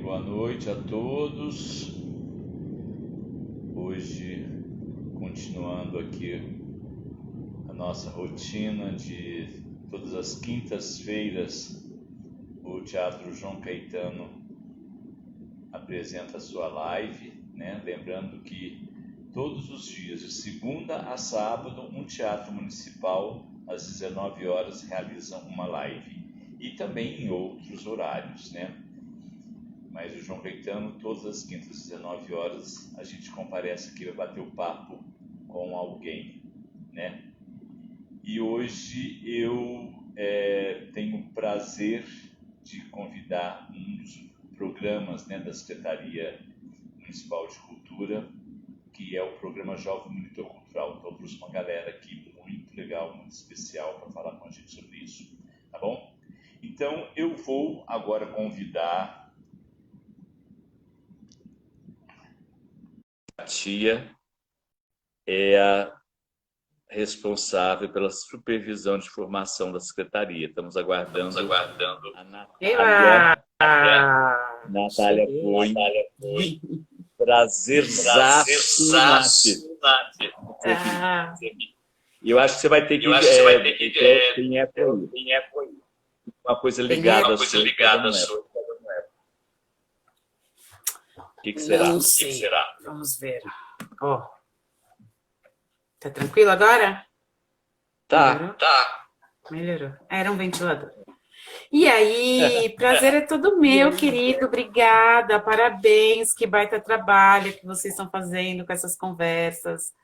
boa noite a todos. Hoje, continuando aqui a nossa rotina de todas as quintas-feiras, o Teatro João Caetano apresenta a sua live, né? Lembrando que todos os dias, de segunda a sábado, um teatro municipal, às 19 horas, realiza uma live. E também em outros horários, né? Mas o João Caetano, todas as quintas, às 19 horas, a gente comparece aqui, vai bater o papo com alguém, né? E hoje eu tenho o prazer de convidar um dos programas, né, da Secretaria Municipal de Cultura, que é o programa Jovem Monitor Cultural. Então, eu trouxe uma galera aqui muito legal, muito especial para falar com a gente sobre isso, tá bom? Então, eu vou agora convidar a tia, é a responsável pela supervisão de formação da Secretaria. Estamos aguardando a Natália. Natália foi. Prazerzaço, Nath. E eu acho que você vai ter que ver quem é por aí. Uma coisa ligada à sua. O que será? Não sei. Vamos ver. Ó. Tá tranquilo agora? Tá. Melhorou. Era um ventilador. E aí, prazer é todo meu, querido. Obrigada, parabéns. Que baita trabalho que vocês estão fazendo com essas conversas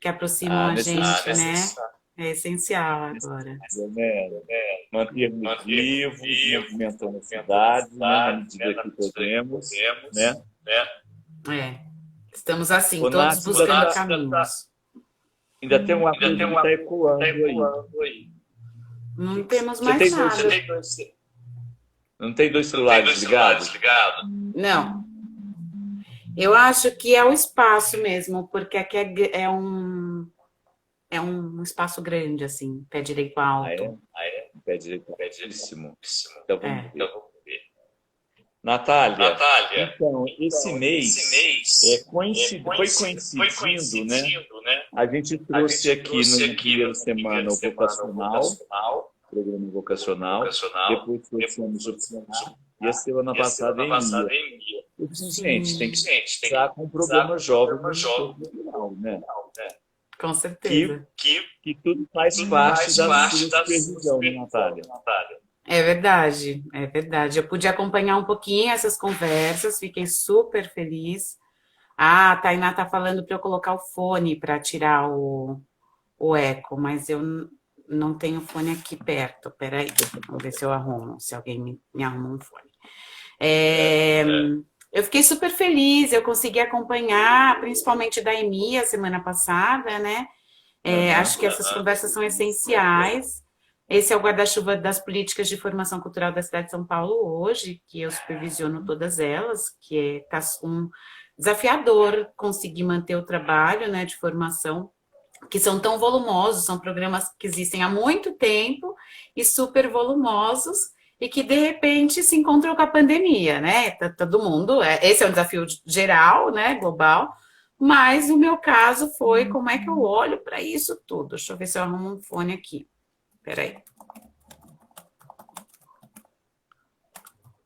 que aproximam a gente, né? É essencial agora. Mantermos vivos, movimentando a cidade, né, na medida que podemos, né? Estamos assim, Ô, todos Nath, buscando caminhos. Ainda tem uma coisa que está ecoando aí. Não temos mais nada. Não tem dois celulares ligados? Não. Eu acho que é o espaço mesmo, porque aqui é um espaço grande, assim, pé direito alto. Pé direito altíssimo. Então vamos ver. Natália, então, esse mês foi coincidindo, né? A gente trouxe aqui na primeira semana o programa vocacional, depois trouxemos o opcional, e a semana passada EMIA. Gente, tem que estar com o programa jovem cultural, né? Com certeza. Que tudo faz parte da sua supervisão, né, Natália? É verdade. Eu pude acompanhar um pouquinho essas conversas, fiquei super feliz. A Tainá tá falando para eu colocar o fone para tirar o eco, mas eu não tenho fone aqui perto. Peraí, vamos ver se eu arrumo, se alguém me arruma um fone. Eu fiquei super feliz, eu consegui acompanhar, principalmente da EMIA semana passada, né? Acho que essas conversas são essenciais. Esse é o guarda-chuva das políticas de formação cultural da cidade de São Paulo hoje, que eu supervisiono todas elas, que está um desafiador conseguir manter o trabalho, né, de formação, que são tão volumosos, são programas que existem há muito tempo e super volumosos, e que de repente se encontram com a pandemia, né? Todo mundo, esse é um desafio geral, né, global, mas o meu caso foi como é que eu olho para isso tudo. Deixa eu ver se eu arrumo um fone aqui. Peraí.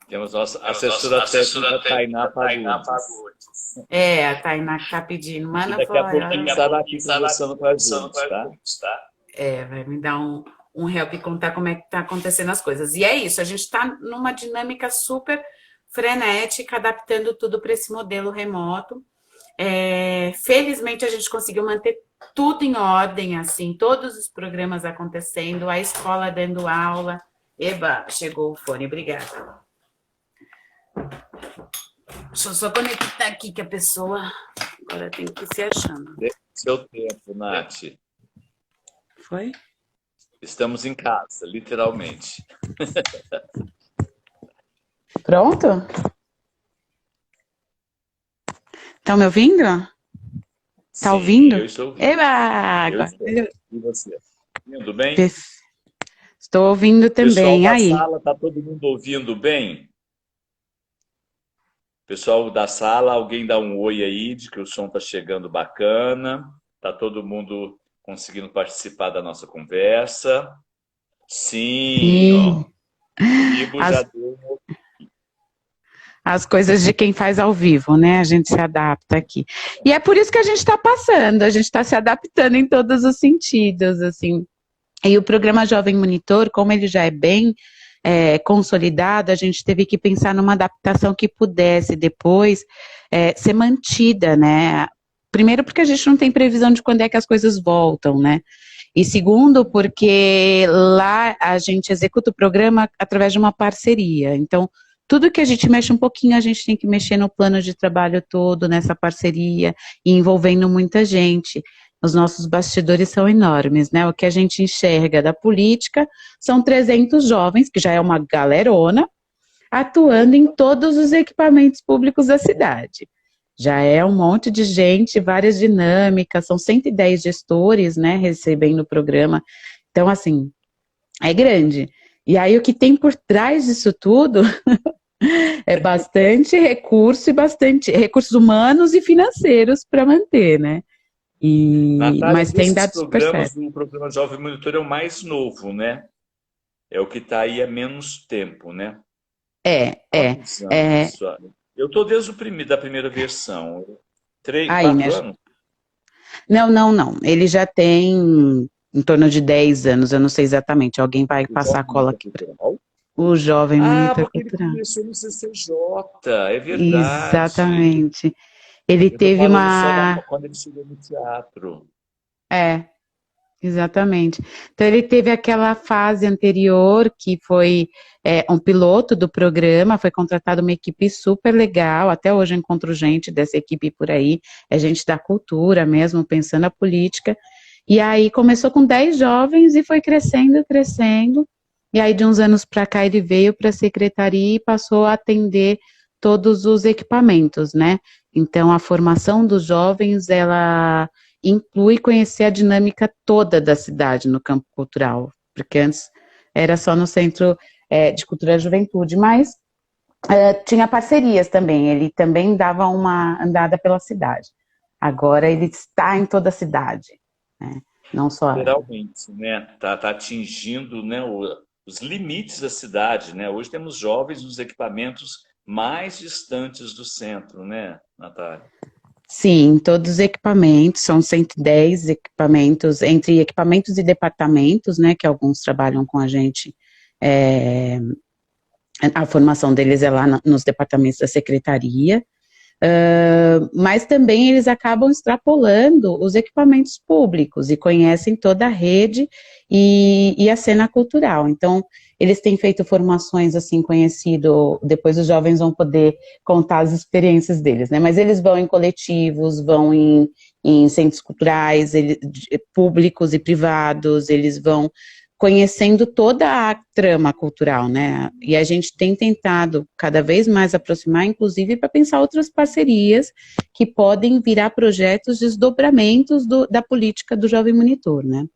Temos nossa assessora técnica, Tainá Fagundes. A Tainá que está pedindo. Manda daqui a pouco a gente estará aqui conversando com a gente, tá? Vai me dar um help e contar como é que está acontecendo as coisas. E é isso, a gente está numa dinâmica super frenética, adaptando tudo para esse modelo remoto. Felizmente, a gente conseguiu manter tudo em ordem, assim, todos os programas acontecendo, a escola dando aula. Eba, chegou o fone, obrigada. Deixa eu só conectar aqui que a pessoa agora tem que ir se achando. Seu tempo, Nath. Foi? Estamos em casa, literalmente. Pronto? Estão me ouvindo? Tá ouvindo? Eu estou ouvindo. Eba! E você? Ouvindo bem? Estou ouvindo também. Pessoal da aí. Sala, tá todo mundo ouvindo bem? Pessoal da sala, alguém dá um oi aí, de que o som está chegando bacana. Está todo mundo conseguindo participar da nossa conversa. Sim, ó. Sim, Comigo já as, deu. as coisas de quem faz ao vivo, né? A gente se adapta aqui. E é por isso que a gente está passando, a gente está se adaptando em todos os sentidos, assim. E o programa Jovem Monitor, como ele já é bem consolidado, a gente teve que pensar numa adaptação que pudesse depois ser mantida, né? Primeiro porque a gente não tem previsão de quando é que as coisas voltam, né? E segundo, porque lá a gente executa o programa através de uma parceria. Então, tudo que a gente mexe um pouquinho, a gente tem que mexer no plano de trabalho todo, nessa parceria, e envolvendo muita gente. Os nossos bastidores são enormes, né? O que a gente enxerga da política são 300 jovens, que já é uma galerona, atuando em todos os equipamentos públicos da cidade. Já é um monte de gente, várias dinâmicas, são 110 gestores, né, recebendo o programa. Então, assim, é grande. E aí, o que tem por trás disso tudo é bastante recurso e bastante recursos humanos e financeiros para manter, né? Natália, Mas tem desses dado super programas, certo. o programa Jovem Monitor é o mais novo, né? É o que está aí há menos tempo, né? É, é, Quantos é. anos? Eu estou desde da primeira versão. Aí, me 4 ajuda. anos? Não, não, não. Ele já tem em torno de 10 anos, eu não sei exatamente. Alguém vai O passar a Jovem cola Monitor aqui para Cultural? o Jovem Ah, Monitor porque ele Cultural. começou no CCJ, é verdade. Exatamente. Ele Eu estou teve falando só uma. quando ele chegou no teatro. É, exatamente. Então, ele teve aquela fase anterior, que foi um piloto do programa, foi contratada uma equipe super legal, até hoje eu encontro gente dessa equipe por aí, é gente da cultura mesmo, pensando a política, e aí começou com 10 jovens e foi crescendo, crescendo, e aí de uns anos para cá ele veio para a secretaria e passou a atender todos os equipamentos, né? Então, a formação dos jovens, ela inclui conhecer a dinâmica toda da cidade no campo cultural, porque antes era só no Centro de Cultura e Juventude, mas tinha parcerias também, ele também dava uma andada pela cidade. Agora ele está em toda a cidade, né? Não só. Literalmente, né? Tá atingindo, né, os limites da cidade, né? Hoje temos jovens nos equipamentos mais distantes do centro, né, Natália? Sim, todos os equipamentos, são 110 equipamentos, entre equipamentos e departamentos, né, que alguns trabalham com a gente, a formação deles é lá nos departamentos da secretaria, mas também eles acabam extrapolando os equipamentos públicos e conhecem toda a rede e a cena cultural. Então, eles têm feito formações assim, conhecido, depois os jovens vão poder contar as experiências deles, né? Mas eles vão em coletivos, vão em centros culturais, públicos e privados, eles vão conhecendo toda a trama cultural, né? E a gente tem tentado cada vez mais aproximar, inclusive para pensar outras parcerias que podem virar projetos, desdobramentos da política do Jovem Monitor, né?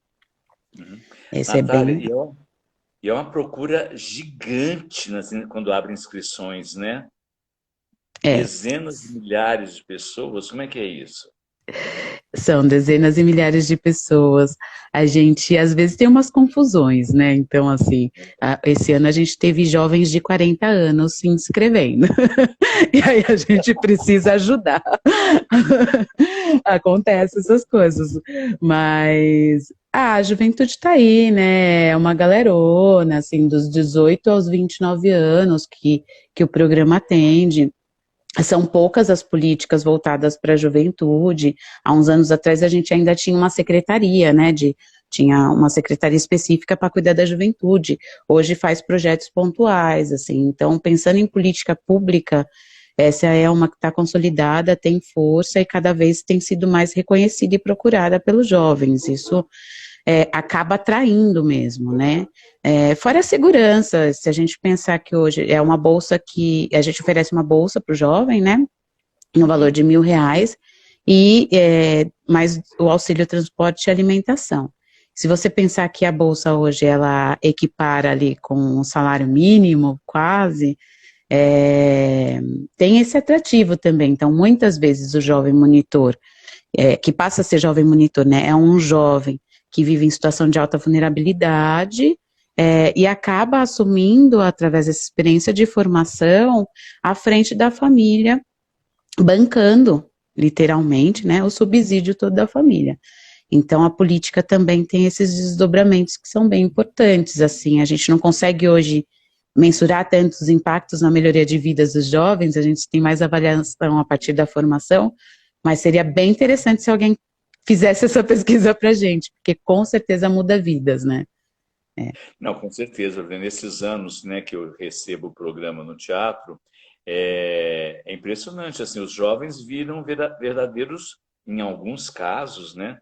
Uhum. Esse é Natália, bem. e é uma procura gigante quando abre inscrições, né? É, Dezenas de milhares de pessoas, como é que é isso? são dezenas e milhares de pessoas. A gente, às vezes, tem umas confusões, né? Então, assim, esse ano a gente teve jovens de 40 anos se inscrevendo. E aí a gente precisa ajudar. Acontece essas coisas. Mas a juventude está aí, né? É uma galerona, assim, dos 18 aos 29 anos que o programa atende. São poucas as políticas voltadas para a juventude. Há uns anos atrás a gente ainda tinha uma secretaria, né? Tinha uma secretaria específica para cuidar da juventude. Hoje faz projetos pontuais, assim. Então, pensando em política pública, essa é uma que está consolidada, tem força e cada vez tem sido mais reconhecida e procurada pelos jovens. Isso acaba atraindo mesmo, né? Fora a segurança, se a gente pensar que hoje é uma bolsa que a gente oferece uma bolsa para o jovem, né? No valor de R$ 1.000 e mais o auxílio transporte e alimentação. Se você pensar que a bolsa hoje ela equipara ali com um salário mínimo, quase, tem esse atrativo também. Então, muitas vezes o jovem monitor, que passa a ser jovem monitor, né, é um jovem que vive em situação de alta vulnerabilidade, e acaba assumindo, através dessa experiência de formação, à frente da família, bancando, literalmente, né, o subsídio todo da família. Então, a política também tem esses desdobramentos que são bem importantes, assim, a gente não consegue hoje mensurar tantos impactos na melhoria de vidas dos jovens, a gente tem mais avaliação a partir da formação, mas seria bem interessante se alguém fizesse essa pesquisa pra gente, porque com certeza muda vidas, né? Não, com certeza. Nesses anos, né, que eu recebo o programa no teatro, é impressionante. Assim, os jovens viram verdadeiros, em alguns casos, né,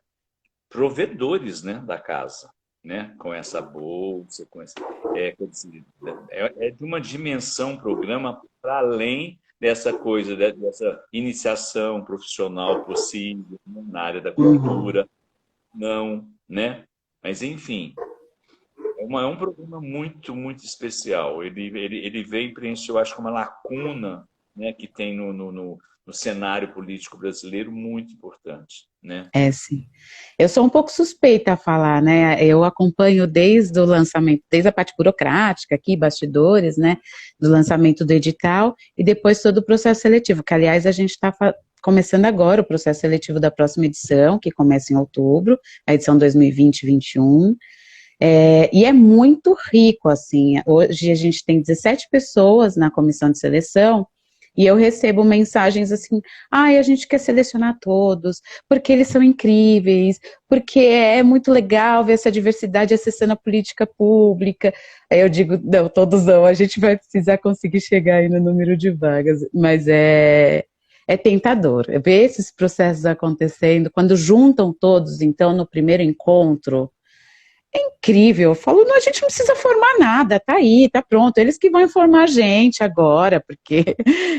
provedores, né, da casa, né, com essa bolsa, com essa, quer dizer, de uma dimensão programa para além dessa coisa, dessa iniciação profissional possível, né, na área da cultura, não, né? Mas, enfim, é um programa muito, muito especial. Ele veio preencher, eu acho, uma lacuna, né, que tem no cenário político brasileiro muito importante, né? Sim. Eu sou um pouco suspeita a falar, né? Eu acompanho desde o lançamento, desde a parte burocrática aqui, bastidores, né? Do lançamento do edital e depois todo o processo seletivo, que aliás a gente está começando agora o processo seletivo da próxima edição, que começa em outubro, a edição 2020-21. E é muito rico, assim, hoje a gente tem 17 pessoas na comissão de seleção, e eu recebo mensagens assim, a gente quer selecionar todos, porque eles são incríveis, porque é muito legal ver essa diversidade acessando a política pública. Aí eu digo, não, todos não, a gente vai precisar conseguir chegar aí no número de vagas, mas é tentador, ver esses processos acontecendo, quando juntam todos, então, no primeiro encontro, é incrível. Eu falo, não, a gente não precisa formar nada, tá aí, tá pronto. Eles que vão informar a gente agora, porque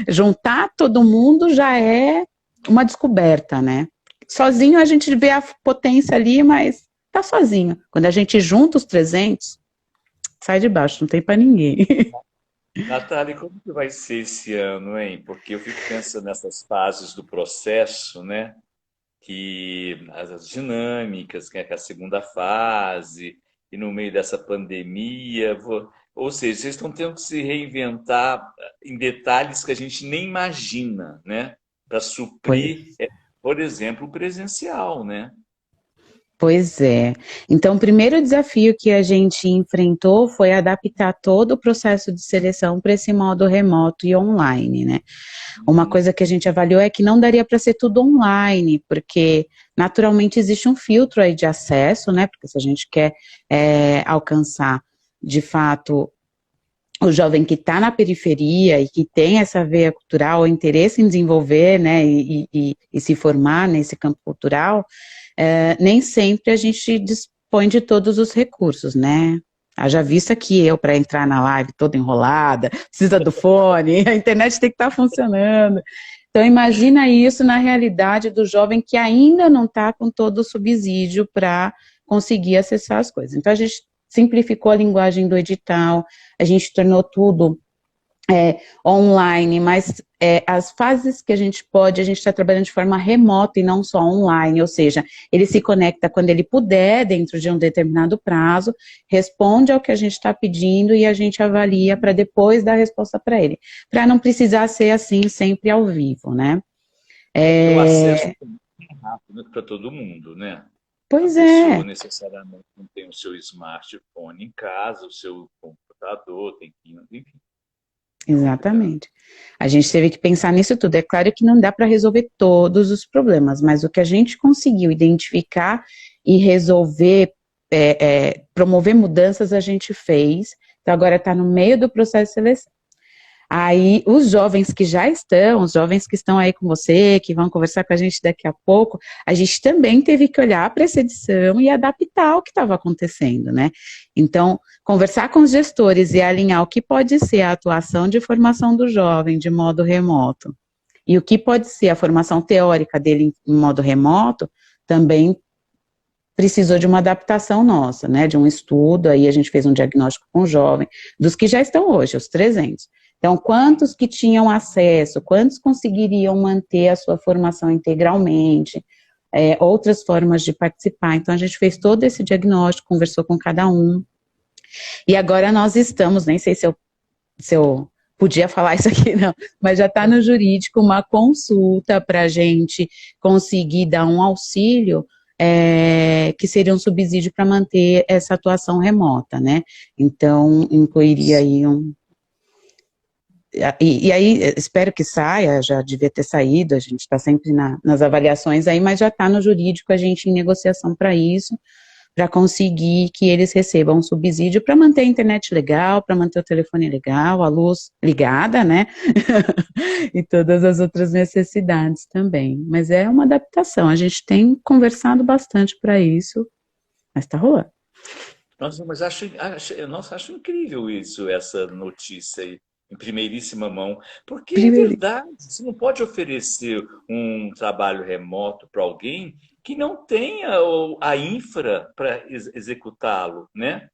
juntar todo mundo já é uma descoberta, né? Sozinho a gente vê a potência ali, mas tá sozinho. Quando a gente junta os 300, sai de baixo, não tem para ninguém. Natália, como que vai ser esse ano, hein? Porque eu fico pensando nessas fases do processo, né? Que as dinâmicas, que é a segunda fase, e no meio dessa pandemia, ou seja, vocês estão tendo que se reinventar em detalhes que a gente nem imagina, né? Para suprir, por exemplo, o presencial, né? Pois é. Então, o primeiro desafio que a gente enfrentou foi adaptar todo o processo de seleção para esse modo remoto e online, né? Uma coisa que a gente avaliou é que não daria para ser tudo online, porque naturalmente existe um filtro aí de acesso, né? Porque se a gente quer alcançar, de fato, o jovem que está na periferia e que tem essa veia cultural, o interesse em desenvolver, né, e se formar nesse campo cultural, nem sempre a gente dispõe de todos os recursos, né? Haja vista que eu, para entrar na live toda enrolada, precisa do fone, a internet tem que estar funcionando. Então, imagina isso na realidade do jovem que ainda não está com todo o subsídio para conseguir acessar as coisas. Então, a gente simplificou a linguagem do edital, a gente tornou tudo online, mas as fases que a gente está trabalhando de forma remota e não só online, ou seja, ele se conecta quando ele puder, dentro de um determinado prazo, responde ao que a gente está pedindo e a gente avalia para depois dar a resposta para ele, para não precisar ser assim sempre ao vivo, né? O acesso é rápido para todo mundo, né? Pois a é. pessoa necessariamente não tem o seu smartphone em casa, o seu computador, tem que, enfim. Exatamente. A gente teve que pensar nisso tudo. É claro que não dá para resolver todos os problemas, mas o que a gente conseguiu identificar e resolver, promover mudanças, a gente fez. Então, agora está no meio do processo de seleção. Aí, os jovens que já estão, os jovens que estão aí com você, que vão conversar com a gente daqui a pouco, a gente também teve que olhar para essa edição e adaptar o que estava acontecendo, né? Então, conversar com os gestores e alinhar o que pode ser a atuação de formação do jovem de modo remoto e o que pode ser a formação teórica dele em modo remoto, também precisou de uma adaptação nossa, né? De um estudo, aí a gente fez um diagnóstico com o jovem, dos que já estão hoje, os 300. Então, quantos que tinham acesso, quantos conseguiriam manter a sua formação integralmente, outras formas de participar. Então, a gente fez todo esse diagnóstico, conversou com cada um, e agora nós estamos, nem sei se eu podia falar isso aqui, não, mas já está no jurídico uma consulta para a gente conseguir dar um auxílio, que seria um subsídio para manter essa atuação remota, né? Então, incluiria aí E aí, espero que saia, já devia ter saído, a gente está sempre nas avaliações aí, mas já está no jurídico, a gente em negociação para isso, para conseguir que eles recebam um subsídio para manter a internet legal, para manter o telefone legal, a luz ligada, né? E todas as outras necessidades também. Mas é uma adaptação, a gente tem conversado bastante para isso, mas está rolando. Nossa, mas acho incrível isso, essa notícia aí, em primeiríssima mão, porque é verdade, você não pode oferecer um trabalho remoto para alguém que não tenha a infra para executá-lo, né?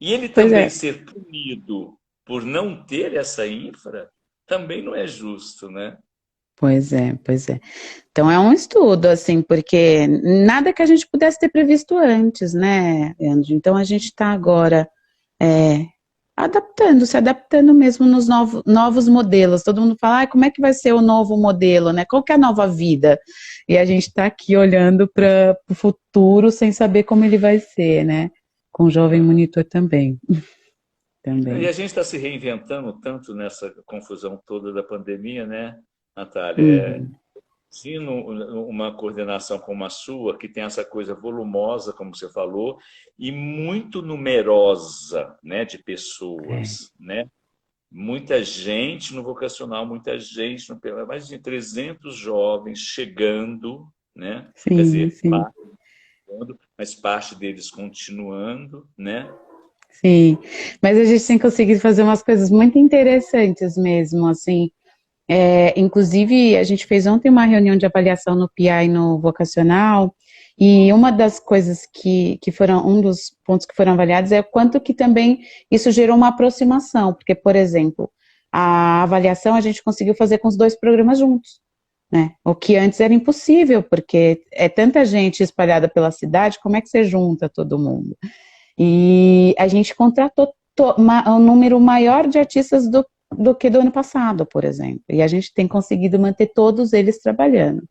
E ele também ser punido por não ter essa infra, também não é justo, né? Pois é, pois é. Então é um estudo, assim, porque nada que a gente pudesse ter previsto antes, né, Andrew? Então a gente está agora se adaptando mesmo nos novos modelos. Todo mundo fala, como é que vai ser o novo modelo, né? Qual que é a nova vida? E a gente está aqui olhando para o futuro sem saber como ele vai ser, né? Com o Jovem Monitor também. E a gente está se reinventando tanto nessa confusão toda da pandemia, né, Natália? Se uma coordenação como a sua, que tem essa coisa volumosa, como você falou, e muito numerosa, né, de pessoas, né? Muita gente no vocacional, muita gente no mais de 300 jovens chegando, né? Sim, quer dizer, sim. Mas parte deles continuando, né? Sim, mas a gente tem conseguido fazer umas coisas muito interessantes mesmo, assim. Inclusive, a gente fez ontem uma reunião de avaliação no PI no vocacional, e uma das coisas que foram, um dos pontos que foram avaliados é o quanto que também isso gerou uma aproximação, porque, por exemplo, a avaliação a gente conseguiu fazer com os 2 programas juntos, né? O que antes era impossível, porque é tanta gente espalhada pela cidade, como é que você junta todo mundo? E a gente contratou um número maior de artistas do que do ano passado, por exemplo. E a gente tem conseguido manter todos eles trabalhando.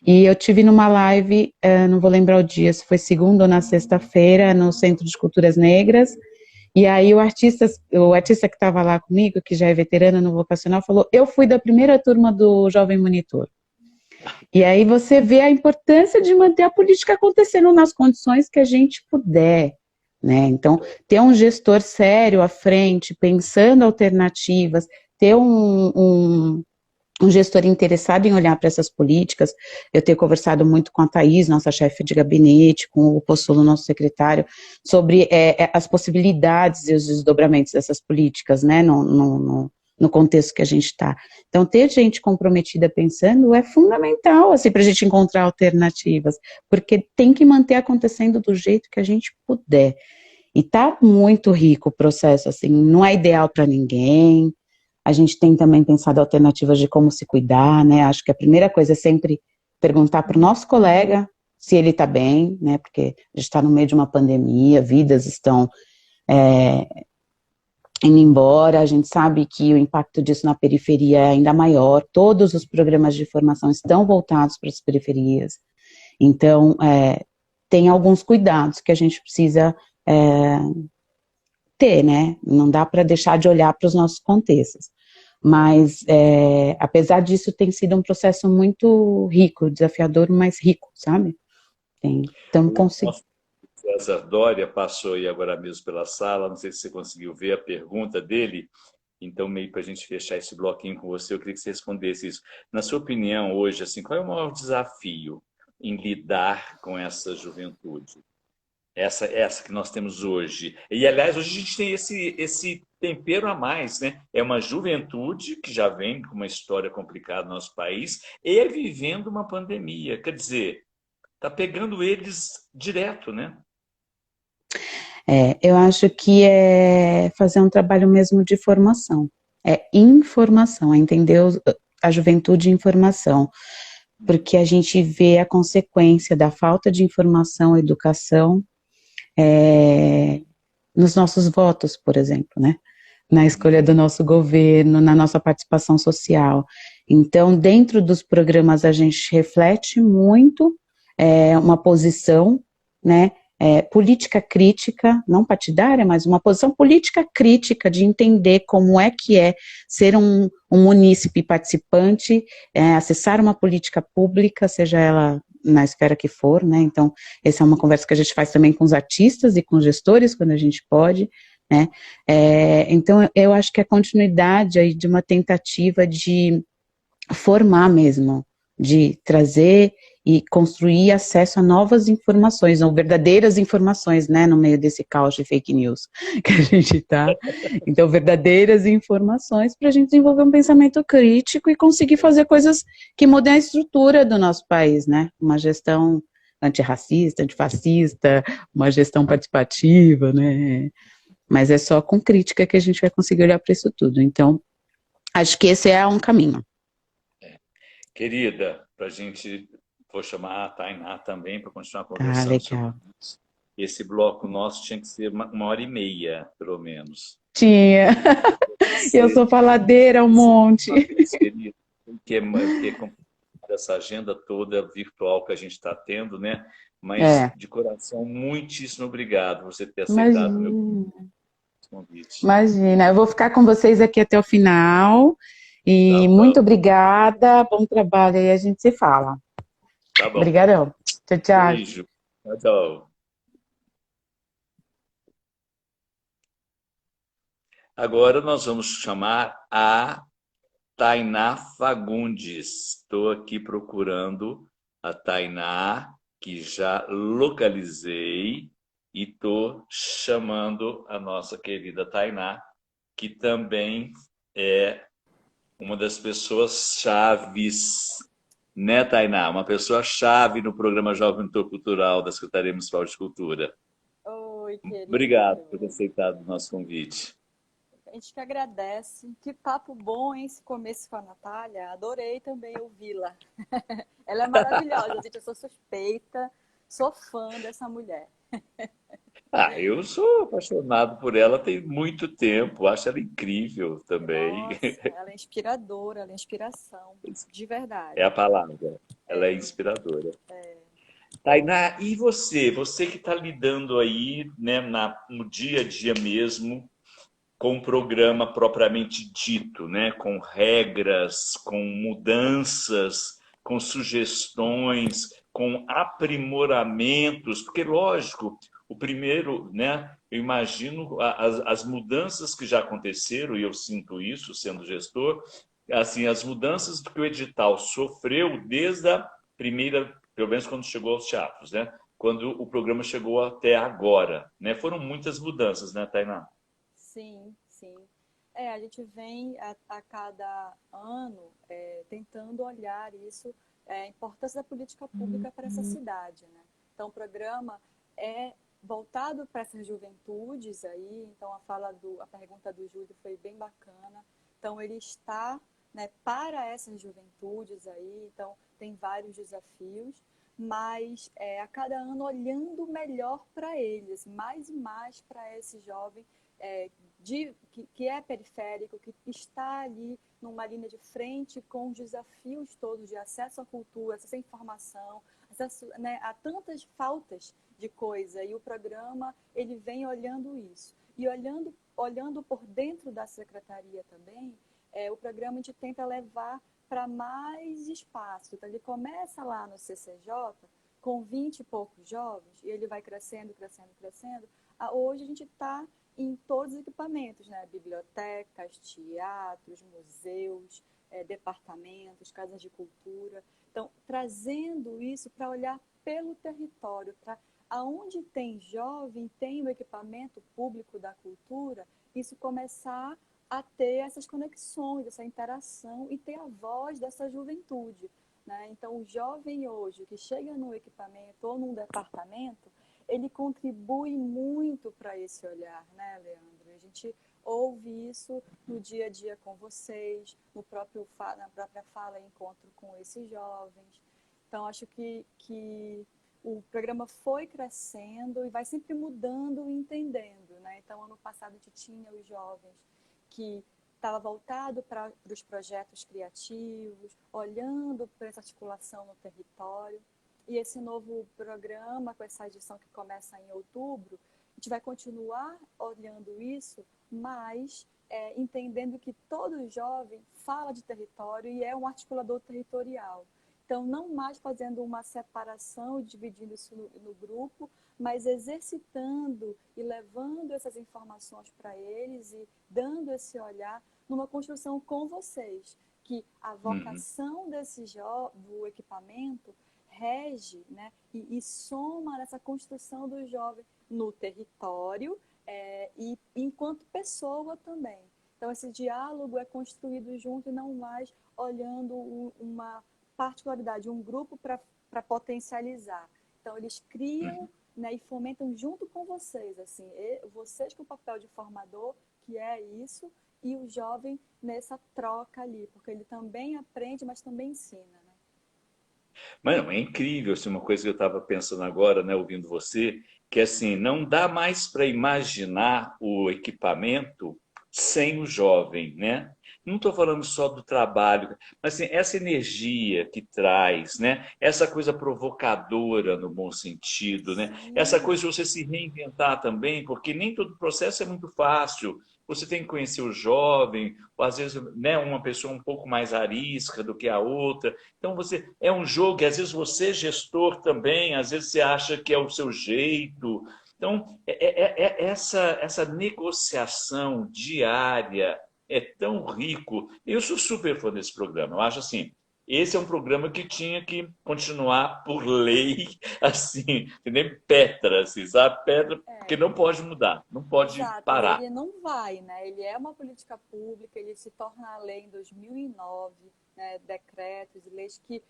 E eu tive numa live, não vou lembrar o dia, se foi segunda ou na sexta-feira, no Centro de Culturas Negras, e aí o artista que estava lá comigo, que já é veterano no vocacional, falou, eu fui da primeira turma do Jovem Monitor. E aí você vê a importância de manter a política acontecendo nas condições que a gente puder, né? Então, ter um gestor sério à frente, pensando alternativas, ter um gestor interessado em olhar para essas políticas. Eu tenho conversado muito com a Thaís, nossa chefe de gabinete, com o Possolo, nosso secretário, sobre as possibilidades e os desdobramentos dessas políticas, né, no contexto que a gente está. Então, ter gente comprometida pensando é fundamental, assim, para a gente encontrar alternativas, porque tem que manter acontecendo do jeito que a gente puder. E tá muito rico o processo, assim, não é ideal para ninguém. A gente tem também pensado alternativas de como se cuidar, né? Acho que a primeira coisa é sempre perguntar para o nosso colega se ele está bem, né? Porque a gente está no meio de uma pandemia, vidas estão indo embora, a gente sabe que o impacto disso na periferia é ainda maior, todos os programas de formação estão voltados para as periferias, então tem alguns cuidados que a gente precisa ter, né, não dá para deixar de olhar para os nossos contextos, mas apesar disso tem sido um processo muito rico, desafiador, mas rico, sabe? Estamos conseguindo. César Dória passou aí agora mesmo pela sala, não sei se você conseguiu ver a pergunta dele, então meio para a gente fechar esse bloquinho com você, eu queria que você respondesse isso. Na sua opinião, hoje, assim, qual é o maior desafio em lidar com essa juventude? Essa que nós temos hoje. E, aliás, hoje a gente tem esse tempero a mais, né? É uma juventude que já vem com uma história complicada no nosso país e vivendo uma pandemia. Quer dizer, está pegando eles direto, né? Eu acho que é fazer um trabalho mesmo de formação, é informação, é entender a juventude em informação, porque a gente vê a consequência da falta de informação, educação, nos nossos votos, por exemplo, né? Na escolha do nosso governo, na nossa participação social. Então, dentro dos programas, a gente reflete muito uma posição, né? Política crítica, não partidária, mas uma posição política crítica de entender como é que é ser um munícipe participante, acessar uma política pública, seja ela na esfera que for, né? Então, essa é uma conversa que a gente faz também com os artistas e com os gestores, quando a gente pode, né? Então, eu acho que a continuidade aí de uma tentativa de formar mesmo, de trazer e construir acesso a novas informações, ou verdadeiras informações, né, no meio desse caos de fake news que a gente está. Então, verdadeiras informações para a gente desenvolver um pensamento crítico e conseguir fazer coisas que mudem a estrutura do nosso país, né? Uma gestão antirracista, antifascista, uma gestão participativa, né? Mas é só com crítica que a gente vai conseguir olhar para isso tudo. Então, acho que esse é um caminho. Querida, para a gente, vou chamar a Tainá também para continuar Ah, conversando sobre legal. isso. Esse bloco nosso tinha que ser uma hora e meia, pelo menos. Tinha. Eu Você, sou faladeira um monte. uma vez, querida, que é complicado essa agenda toda virtual que a gente está tendo, né? Mas, É, de coração, muitíssimo obrigado por você ter aceitado o meu imagina, convite. imagina. Eu vou ficar com vocês aqui até o final. Tá E muito bom, obrigada, bom trabalho aí, a gente se fala. tá bom. Obrigadão. Tchau, tchau. Beijo. Tchau, tchau. Agora nós vamos chamar a Tainá Fagundes. Estou aqui procurando a Tainá, que já localizei, e estou chamando a nossa querida Tainá, que também é uma das pessoas chaves, né, Tainá? Uma pessoa chave no programa Juventude Cultural da Secretaria Municipal de Cultura. Oi, Obrigado por ter querido. aceitado o nosso convite. A gente que agradece. Que papo bom, hein, esse começo com a Natália. Adorei também ouvi-la. Ela é maravilhosa, gente. Eu sou suspeita, sou fã dessa mulher. Ah, eu sou apaixonado por ela tem muito tempo, acho ela incrível também. Nossa, ela é inspiradora, ela é inspiração, de É a verdade. palavra, ela é inspiradora. Tainá, e você? Você que está lidando aí, né, no dia a dia mesmo, com o programa propriamente dito, né, com regras, com mudanças, com sugestões, com aprimoramentos, porque, lógico, o primeiro, né, eu imagino as mudanças que já aconteceram, e eu sinto isso sendo gestor, assim, as mudanças que o edital sofreu desde a primeira, pelo menos quando chegou aos teatros, né? Quando o programa chegou até agora, né? Foram muitas mudanças, né, Tainá? Sim, sim. A gente vem a cada ano tentando olhar isso, a importância da política pública para essa cidade, né? Então, o programa é voltado para essas juventudes aí, então a pergunta do Júlio foi bem bacana. Então, ele está, né, para essas juventudes aí, então tem vários desafios, mas a cada ano olhando melhor para eles, mais e mais para esse jovem é, que é periférico, que está ali numa linha de frente com os desafios todos de acesso à cultura, acesso à informação, acesso, né, a tantas faltas de coisa. E o programa ele vem olhando isso. E olhando por dentro da secretaria também, o programa a gente tenta levar para mais espaço. Então, ele começa lá no CCJ com 20 e poucos jovens, e ele vai crescendo, crescendo, crescendo. Hoje a gente está em todos os equipamentos, né? Bibliotecas, teatros, museus, departamentos, casas de cultura. Então, trazendo isso para olhar pelo território, para aonde tem jovem, tem o equipamento público da cultura, isso começar a ter essas conexões, essa interação e ter a voz dessa juventude, né? Então, o jovem hoje que chega no equipamento ou num departamento, ele contribui muito para esse olhar, né, Leandro? A gente ouve isso no dia a dia com vocês, na própria fala e encontro com esses jovens. Então, acho que o programa foi crescendo e vai sempre mudando e entendendo, né? Então, ano passado a gente tinha os jovens que estava voltado para os projetos criativos, olhando para essa articulação no território. E esse novo programa, com essa edição que começa em outubro, a gente vai continuar olhando isso, mas entendendo que todo jovem fala de território e é um articulador territorial. Então, não mais fazendo uma separação, dividindo isso no grupo, mas exercitando e levando essas informações para eles e dando esse olhar numa construção com vocês, que a vocação do equipamento rege, né, e soma nessa construção do jovem no território e enquanto pessoa também. Então, esse diálogo é construído junto e não mais olhando uma particularidade, um grupo para potencializar. Então, eles criam, né, e fomentam junto com vocês, assim, vocês com o papel de formador, que é isso, e o jovem nessa troca ali, porque ele também aprende, mas também ensina, né? Mano, é incrível, assim, uma coisa que eu estava pensando agora, né, ouvindo você, que assim, não dá mais para imaginar o equipamento sem o jovem, né? Não estou falando só do trabalho, mas assim, essa energia que traz, né? Essa coisa provocadora no bom sentido, né? Essa Sim. coisa de você se reinventar também, porque nem todo processo é muito fácil. Você tem que conhecer o jovem, ou às vezes, né, uma pessoa um pouco mais arisca do que a outra. Então você é um jogo, e às vezes você é gestor também, às vezes você acha que é o seu jeito. Então, essa negociação diária é tão rico. Eu sou super fã desse programa. Eu acho assim, esse é um programa que tinha que continuar por lei, assim, que nem Petra, assim, sabe? Petra, porque não pode mudar, não pode Exato, e parar. ele não vai, né? Ele é uma política pública, ele se torna lei em 2009, né? Decretos e leis que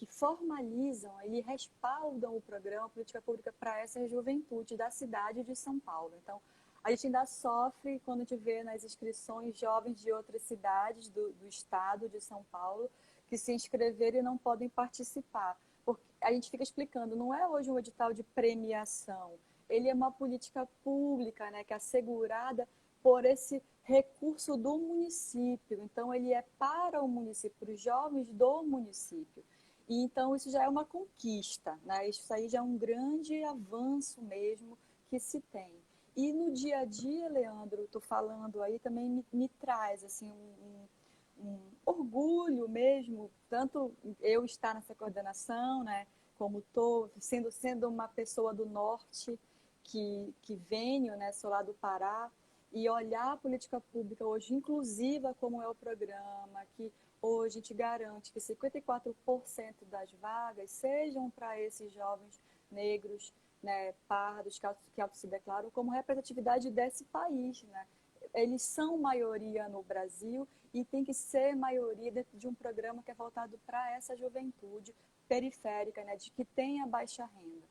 formalizam e respaldam o programa Política Pública para essa juventude da cidade de São Paulo. Então, a gente ainda sofre quando a gente vê nas inscrições jovens de outras cidades do estado de São Paulo que se inscreveram e não podem participar. Porque a gente fica explicando, não é hoje um edital de premiação, ele é uma política pública, né, que é assegurada por esse recurso do município. Então, ele é para o município, para os jovens do município. E, então, isso já é uma conquista, né? Isso aí já é um grande avanço mesmo que se tem. E no dia a dia, Leandro, estou falando aí, também me traz assim, um orgulho mesmo, tanto eu estar nessa coordenação, né, como estou sendo uma pessoa do norte, que venho, né, sou lá do Pará, e olhar a política pública hoje inclusiva como é o programa, que hoje a gente garante que 54% das vagas sejam para esses jovens negros, né, pardos, que auto se declaram como representatividade desse país, né? Eles são maioria no Brasil e tem que ser maioria dentro de um programa que é voltado para essa juventude periférica, né, de que tem a baixa renda.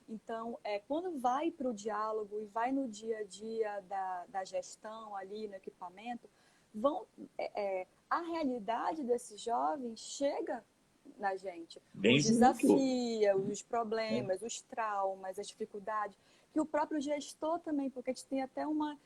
Então, quando vai para o diálogo e vai no dia a dia da gestão ali no equipamento, a realidade desses jovens chega na gente. Bem Os junto. desafios, os problemas, os traumas, as dificuldades, que o próprio gestor também, porque a gente tem até uma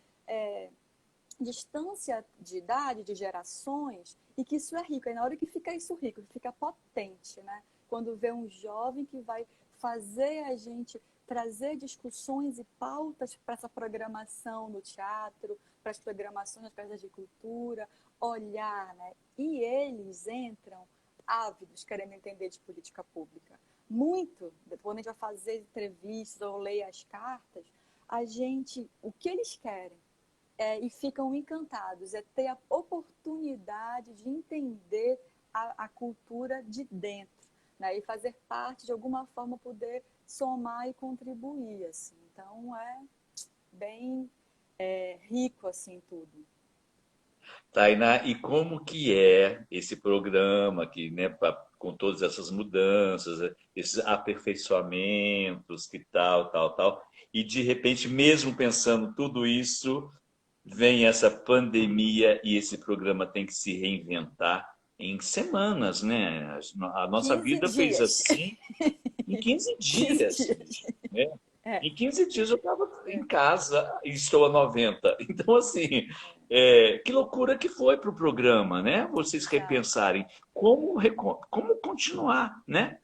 distância de idade, de gerações, e que isso é rico. Aí na hora que fica isso rico, fica potente, né? Quando vê um jovem que vai fazer a gente trazer discussões e pautas para essa programação no teatro, para as programações nas casas de cultura, olhar, né? E eles entram ávidos, querendo entender de política pública. Muito, quando a gente vai fazer entrevistas ou ler as cartas, o que eles querem e ficam encantados, é ter a oportunidade de entender a cultura de dentro, né? E fazer parte, de alguma forma, poder somar e contribuir, assim. Então, é bem rico, assim, tudo. Tainá, e como que é esse programa que, né, com todas essas mudanças, esses aperfeiçoamentos, que tal, tal, tal, e de repente, mesmo pensando tudo isso, vem essa pandemia e esse programa tem que se reinventar em semanas, né? A nossa 15 vida fez dias. assim em 15 15 dias, dias. né? É, Em 15 dias eu estava em é, casa e estou a 90. Então, assim, que loucura que foi para o programa, né? Vocês exato. repensarem como continuar, né?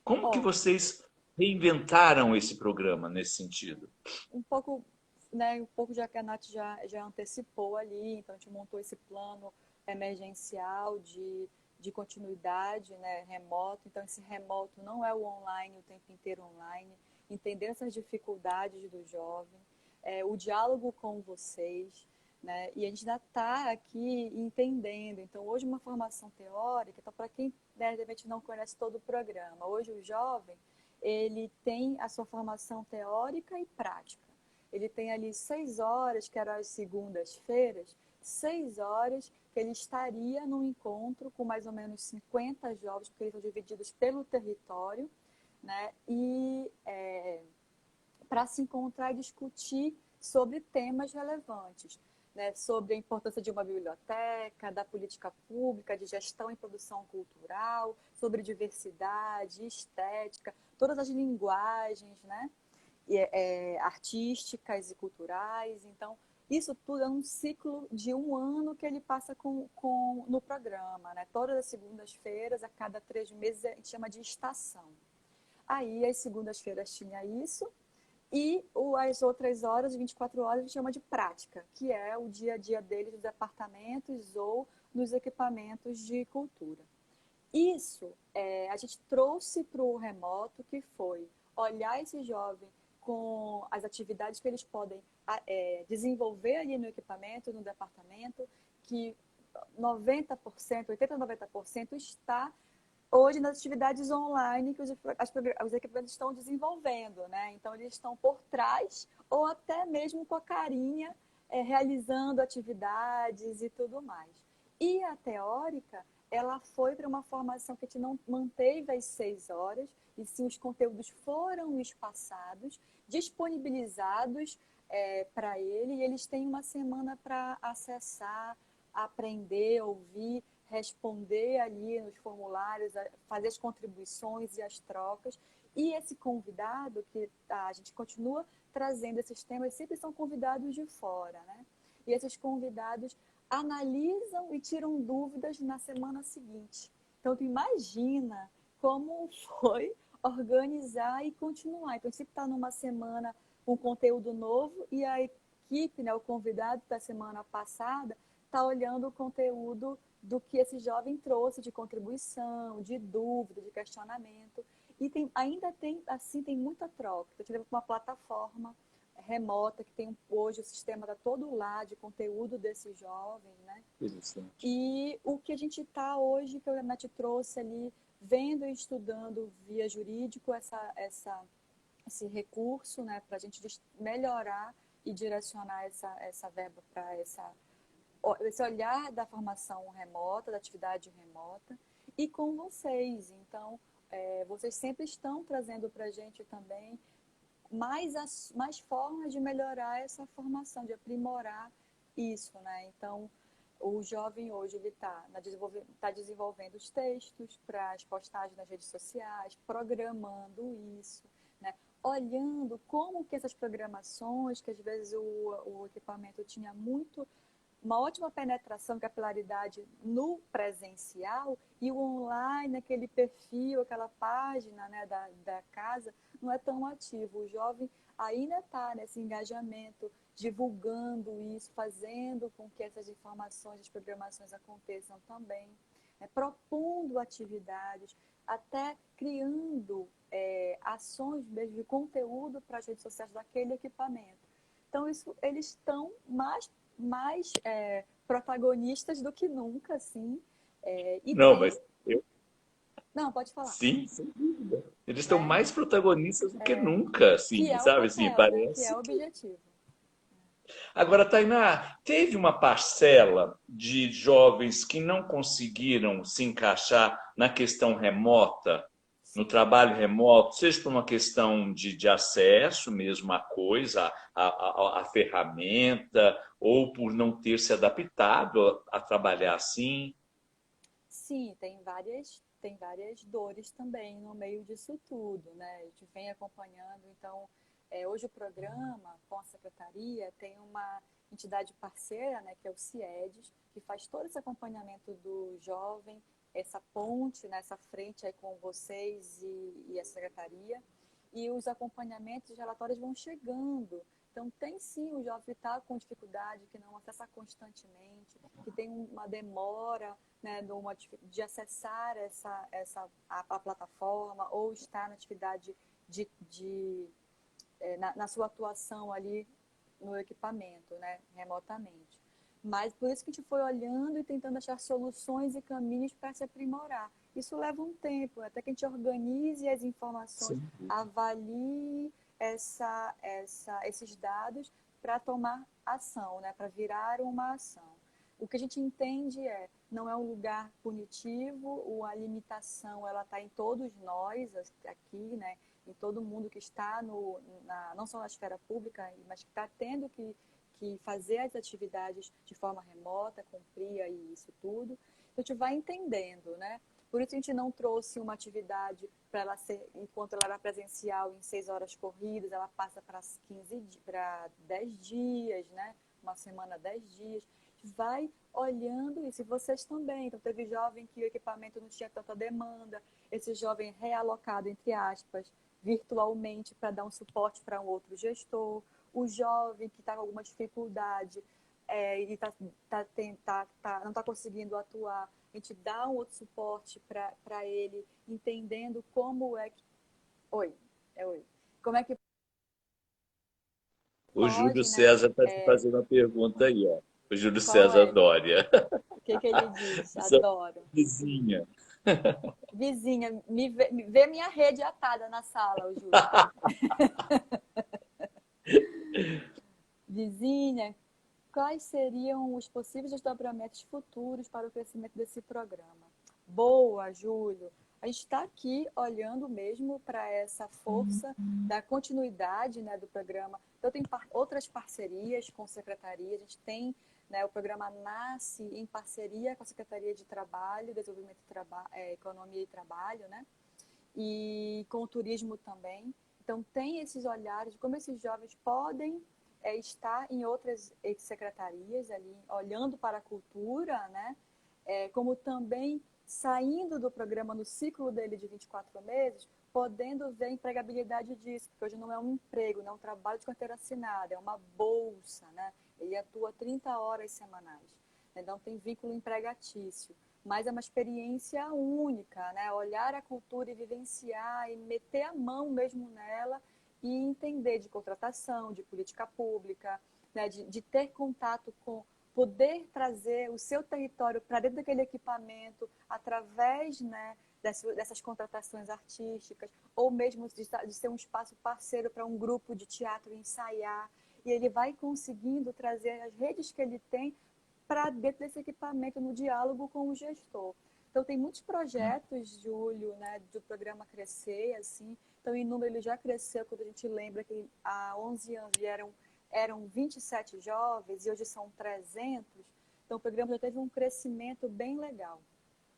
Como que Ó, vocês reinventaram esse programa nesse sentido? um pouco, né, um pouco já que a Nath já antecipou ali, então a gente montou esse plano emergencial de continuidade, né, remoto. Então esse remoto não é o online o tempo inteiro online, entender essas dificuldades do jovem, o diálogo com vocês, né, e a gente ainda está aqui entendendo. Então hoje uma formação teórica, então para quem né, de repente não conhece todo o programa, hoje o jovem ele tem a sua formação teórica e prática. Ele tem ali 6 horas, que eram as segundas-feiras, 6 horas que ele estaria num encontro com mais ou menos 50 jovens, porque eles são divididos pelo território, né? E para se encontrar e discutir sobre temas relevantes, né? Sobre a importância de uma biblioteca, da política pública, de gestão e produção cultural, sobre diversidade, estética, todas as linguagens, né? Artísticas e culturais. Então, isso tudo é um ciclo de um ano que ele passa no programa, né? Todas as segundas-feiras, a cada 3 meses, a gente chama de estação. Aí, as segundas-feiras tinha isso, e as outras horas, 24 horas, a gente chama de prática, que é o dia a dia deles nos departamentos ou nos equipamentos de cultura. Isso a gente trouxe para o remoto, que foi olhar esse jovem com as atividades que eles podem desenvolver ali no equipamento, no departamento, que 90%, 80% a 90% está hoje nas atividades online que os equipamentos estão desenvolvendo, né? Então, eles estão por trás ou até mesmo com a carinha realizando atividades e tudo mais. E a teórica, ela foi para uma formação que a gente não manteve as 6 horas, e sim os conteúdos foram espaçados, disponibilizados para ele, e eles têm uma semana para acessar, aprender, ouvir, responder ali nos formulários, fazer as contribuições e as trocas. E esse convidado, que a gente continua trazendo esses temas, sempre são convidados de fora, né? E esses convidados analisam e tiram dúvidas na semana seguinte. Então, tu imagina como foi organizar e continuar. Então, sempre está numa semana com conteúdo novo e a equipe, né, o convidado da semana passada, está olhando o conteúdo do que esse jovem trouxe de contribuição, de dúvida, de questionamento. E ainda tem, assim, tem muita troca. Eu tive uma plataforma remota que tem hoje o sistema está todo lá de conteúdo desses jovens, né? Interessante. E o que a gente está hoje, que a Nath trouxe ali, vendo e estudando via jurídico esse recurso, né, para a gente melhorar e direcionar essa verba para esse olhar da formação remota, da atividade remota, e com vocês. Então, vocês sempre estão trazendo para a gente também mais formas de melhorar essa formação, de aprimorar isso, né? Então, o jovem hoje ele tá desenvolvendo os textos para as postagens nas redes sociais, programando isso, né? Olhando como que essas programações, que às vezes o equipamento tinha uma ótima penetração, capilaridade no presencial, e o online, aquele perfil, aquela página, né, da casa, não é tão ativo. O jovem ainda está nesse engajamento, divulgando isso, fazendo com que essas informações, as programações aconteçam também, né, propondo atividades, até criando ações mesmo de conteúdo para as redes sociais daquele equipamento. Então, eles estão mais protagonistas do que nunca, assim. E Não, tem... mas eu, Não, pode falar. sim, sem dúvida. Eles estão Né? mais protagonistas do que nunca, Que assim, é o sabe? Assim, papel, né? Que é parece. o objetivo. Agora, Tainá, teve uma parcela de jovens que não conseguiram se encaixar na questão remota? no Sim. trabalho remoto, seja por uma questão de acesso mesmo à coisa, à ferramenta, ou por não ter se adaptado a trabalhar assim? Sim, tem várias dores também no meio disso tudo, né? A gente vem acompanhando, então, hoje o programa com a secretaria tem uma entidade parceira, né, que é o CIEDES, que faz todo esse acompanhamento do jovem, essa ponte, nessa frente aí com vocês e a secretaria, e os acompanhamentos e relatórios vão chegando. Então, tem sim o jovem que está com dificuldade, que não acessa constantemente, que tem uma demora, né, de acessar a plataforma ou estar na atividade na sua atuação ali no equipamento, né, remotamente. Mas por isso que a gente foi olhando e tentando achar soluções e caminhos para se aprimorar. Isso leva um tempo, até que a gente organize as informações, Sim. avalie esses dados para tomar ação, né, para virar uma ação. O que a gente entende não é um lugar punitivo, a limitação ela está em todos nós aqui, né, em todo mundo que está não só na esfera pública, mas que está tendo que fazer as atividades de forma remota, cumprir aí isso tudo. Então, a gente vai entendendo, né? Por isso a gente não trouxe uma atividade para ela ser, enquanto ela era presencial em 6 horas corridas, ela passa para 10 dias, né? Uma semana, 10 dias. A gente vai olhando isso, e vocês também. Então, teve jovem que o equipamento não tinha tanta demanda, esse jovem realocado, entre aspas, virtualmente para dar um suporte para um outro gestor, o jovem que está com alguma dificuldade e não está conseguindo atuar, a gente dá um outro suporte para ele, entendendo como é que... Oi, oi. Como é que O Júlio pode, né? César está te fazendo uma pergunta aí, ó. O Júlio Qual César é? Dória. O que ele diz? Essa Adoro. vizinha. Vizinha, me vê minha rede atada na sala, o Júlio aqui. Vizinha, quais seriam os possíveis desdobramentos futuros para o crescimento desse programa? Boa, Júlio. A gente está aqui olhando mesmo para essa força da continuidade, né, do programa. Então, tem outras parcerias com secretarias. A gente tem, né, o programa nasce em parceria com a Secretaria de Trabalho, Desenvolvimento, Economia e Trabalho, né? E com o turismo também. Então, tem esses olhares de como esses jovens podem estar em outras secretarias ali, olhando para a cultura, né? Como também saindo do programa no ciclo dele de 24 meses, podendo ver a empregabilidade disso, porque hoje não é um emprego, não é um trabalho de carteira assinada, é uma bolsa, né? Ele atua 30 horas semanais, então tem vínculo empregatício, mas é uma experiência única, né? Olhar a cultura e vivenciar e meter a mão mesmo nela e entender de contratação, de política pública, né? de ter contato com, poder trazer o seu território para dentro daquele equipamento através, né, dessas contratações artísticas, ou mesmo de ser um espaço parceiro para um grupo de teatro ensaiar. E ele vai conseguindo trazer as redes que ele tem para dentro desse equipamento, no diálogo com o gestor. Então, tem muitos projetos, Júlio, né, do programa Crescer, assim. Então, em número, ele já cresceu, quando a gente lembra que há 11 anos eram 27 jovens e hoje são 300. Então, o programa já teve um crescimento bem legal.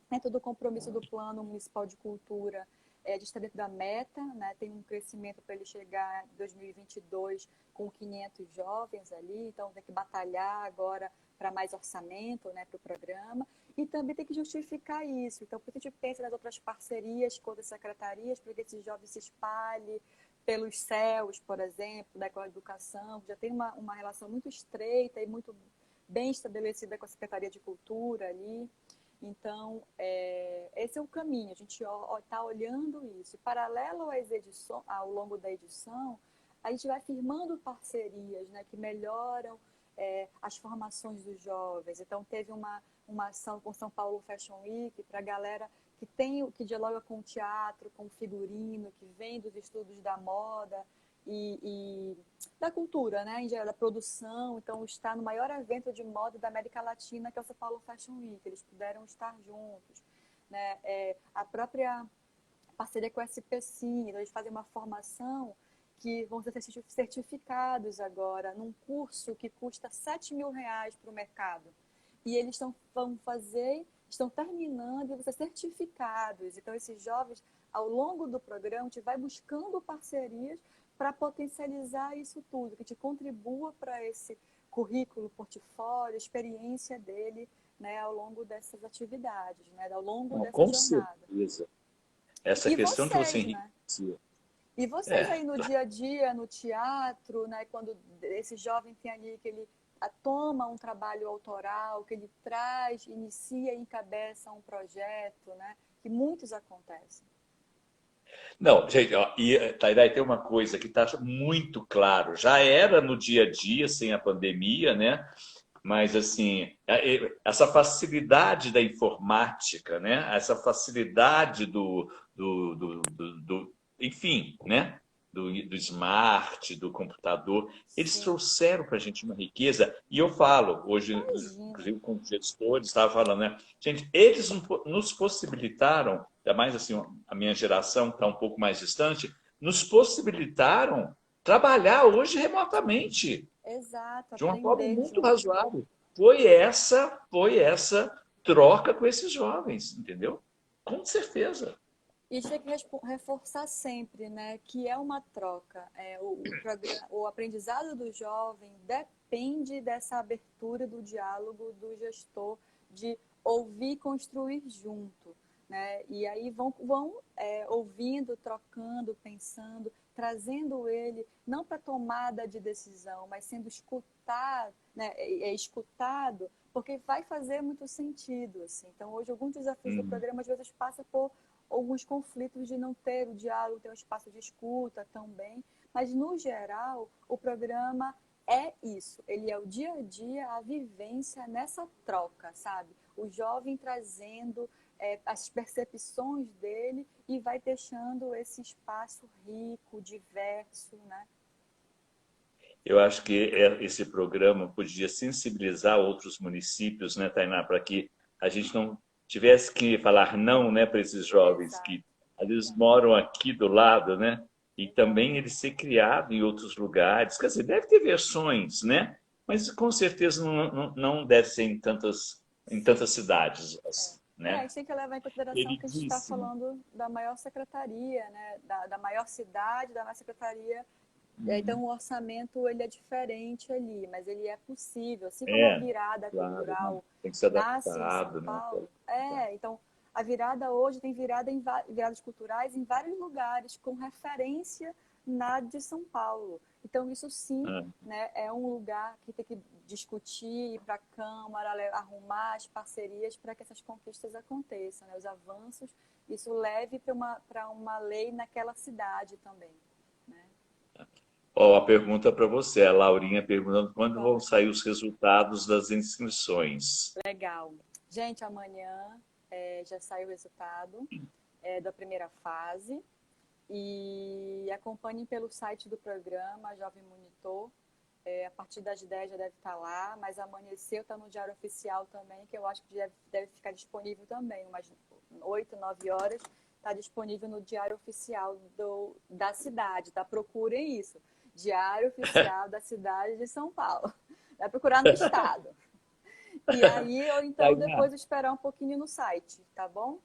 Dentro do compromisso do Plano Municipal de Cultura, a gente está dentro da meta, né? Tem um crescimento para ele chegar em 2022 com 500 jovens ali, então tem que batalhar agora para mais orçamento, né, para o programa, e também tem que justificar isso. Então, por isso a gente pensa nas outras parcerias com outras secretarias, para que esses jovens se espalhem pelos céus, por exemplo, né, com a educação, já tem uma relação muito estreita e muito bem estabelecida com a Secretaria de Cultura ali. Então, esse é o caminho, a gente está olhando isso. E paralelo às edições, ao longo da edição, a gente vai firmando parcerias, né, que melhoram as formações dos jovens. Então, teve uma ação com São Paulo Fashion Week para a galera que dialoga com o teatro, com o figurino, que vem dos estudos da moda e da cultura, né, em geral, da produção. Então, está no maior evento de moda da América Latina, que é o São Paulo Fashion Week. Eles puderam estar juntos, né? A própria parceria com a SPCim, então eles fazem uma formação que vão ser certificados agora num curso que custa R$ 7.000 para o mercado. E eles estão terminando e vão ser certificados. Então, esses jovens, ao longo do programa, a gente vai buscando parcerias para potencializar isso tudo, que te contribua para esse currículo, portfólio, experiência dele, né, ao longo dessas atividades, né, ao longo dessa Com jornada. certeza. Essa E questão que você vocês, né? enriqueceu. E vocês aí no dia a dia, no teatro, né, quando esse jovem tem ali que ele toma um trabalho autoral, que ele traz, inicia e encabeça um projeto, né, que muitos acontecem. Não, gente, ó, e Tairay, tem uma coisa que está muito claro. Já era no dia a dia, sem a pandemia, né? Mas, assim, essa facilidade da informática, né? Essa facilidade enfim, né? Do smart, do computador, eles Sim. trouxeram para a gente uma riqueza. E eu falo, hoje, Imagina. inclusive com gestores, estava falando, né? Gente, eles nos possibilitaram, ainda mais assim, a minha geração que está um pouco mais distante, nos possibilitaram trabalhar hoje remotamente Exato, de uma forma aprender muito junto. razoável. Foi essa troca com esses jovens, entendeu? Com certeza. E tinha que reforçar sempre, né, que é uma troca. O aprendizado do jovem depende dessa abertura do diálogo do gestor, de ouvir e construir junto, né? E aí vão ouvindo, trocando, pensando, trazendo ele, não para tomada de decisão, mas sendo escutado, né, escutado, porque vai fazer muito sentido. Assim. Então, hoje, alguns desafios do programa, às vezes, passa por alguns conflitos de não ter o diálogo, ter um espaço de escuta também, mas no geral o programa é isso, ele é o dia a dia, a vivência nessa troca, sabe? O jovem trazendo as percepções dele e vai deixando esse espaço rico, diverso, né? Eu acho que esse programa podia sensibilizar outros municípios, né, Tainá, para que a gente não tivesse que falar não, né, para esses jovens Exato. que às vezes moram aqui do lado, né, e também ele ser criado em outros lugares. Quer dizer, deve ter versões, né, mas com certeza não deve ser em tantas cidades, A né? gente tem que levar em consideração que a gente está Queridíssimo. falando da maior secretaria, né, da maior cidade, da maior secretaria. Então, o orçamento ele é diferente ali, mas ele é possível. Assim como a virada Claro, né? cultural Tem que ser nasce em São adaptado, né? Paulo, então a virada hoje tem viradas culturais em vários lugares, com referência na de São Paulo. Então, isso sim, né, é um lugar que tem que discutir, ir para a Câmara, arrumar as parcerias para que essas conquistas aconteçam, né? Os avanços, isso leve para uma lei naquela cidade também. Ó, a pergunta para você, a Laurinha perguntando quando vão sair os resultados das inscrições. Legal. Gente, amanhã já saiu o resultado da primeira fase e acompanhem pelo site do programa Jovem Monitor. A partir das 10 já deve estar lá, mas amanheceu, está no Diário Oficial também, que eu acho que deve ficar disponível também, umas 8, 9 horas, está disponível no Diário Oficial da cidade, tá? Procurem isso. Diário Oficial da cidade de São Paulo. Vai procurar no estado. E aí, ou então depois esperar um pouquinho no site, tá bom?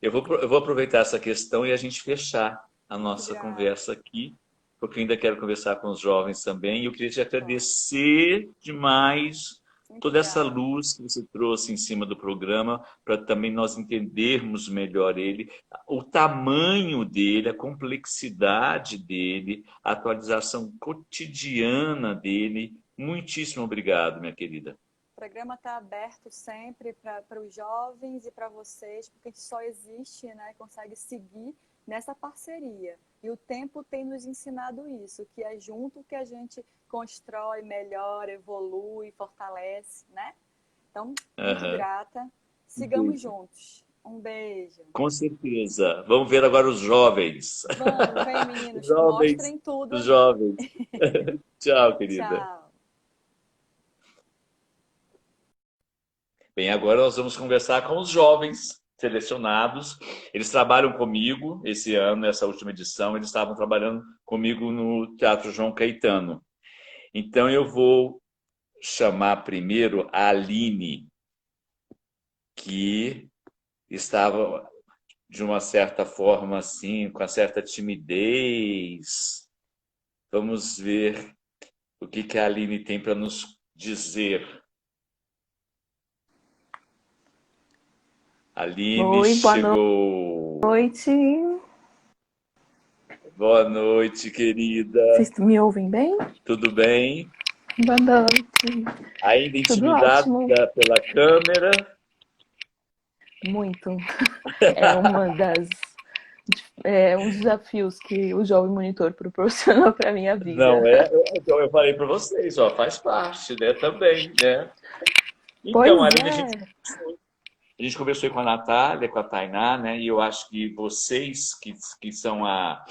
Eu vou aproveitar essa questão e a gente fechar a nossa conversa aqui, porque eu ainda quero conversar com os jovens também. E eu queria te agradecer demais toda essa luz que você trouxe em cima do programa, para também nós entendermos melhor ele, o tamanho dele, a complexidade dele, a atualização cotidiana dele. Muitíssimo obrigado, minha querida. O programa está aberto sempre para os jovens e para vocês, porque a gente só existe, né, consegue seguir nessa parceria. E o tempo tem nos ensinado isso, que é junto que a gente constrói, melhora, evolui, fortalece, né? Então, muito grata. Sigamos juntos. Um beijo. Com certeza. Vamos ver agora os jovens. Vamos, vem meninos, Jovens, mostrem tudo. Os jovens. Tchau, querida. Tchau. Bem, agora nós vamos conversar com os jovens. selecionados. Eles trabalham comigo esse ano, essa última edição, eles estavam trabalhando comigo no Teatro João Caetano. Então eu vou chamar primeiro a Aline, que estava de uma certa forma assim, com uma certa timidez. Vamos ver o que que a Aline tem para nos dizer. Aline Oi, boa chegou. noite. Boa noite, querida. Vocês me ouvem bem? Tudo bem? Boa noite. Ainda Tudo intimidada ótimo. pela câmera? Muito. É uma das um dos desafios que o Jovem Monitor proporcionou para minha Não vida. é? Então eu falei para vocês, ó, faz parte, né? Também, né? Pois Então, Aline, é. a gente conversou com a Natália, com a Tainá, né? E eu acho que vocês, que são a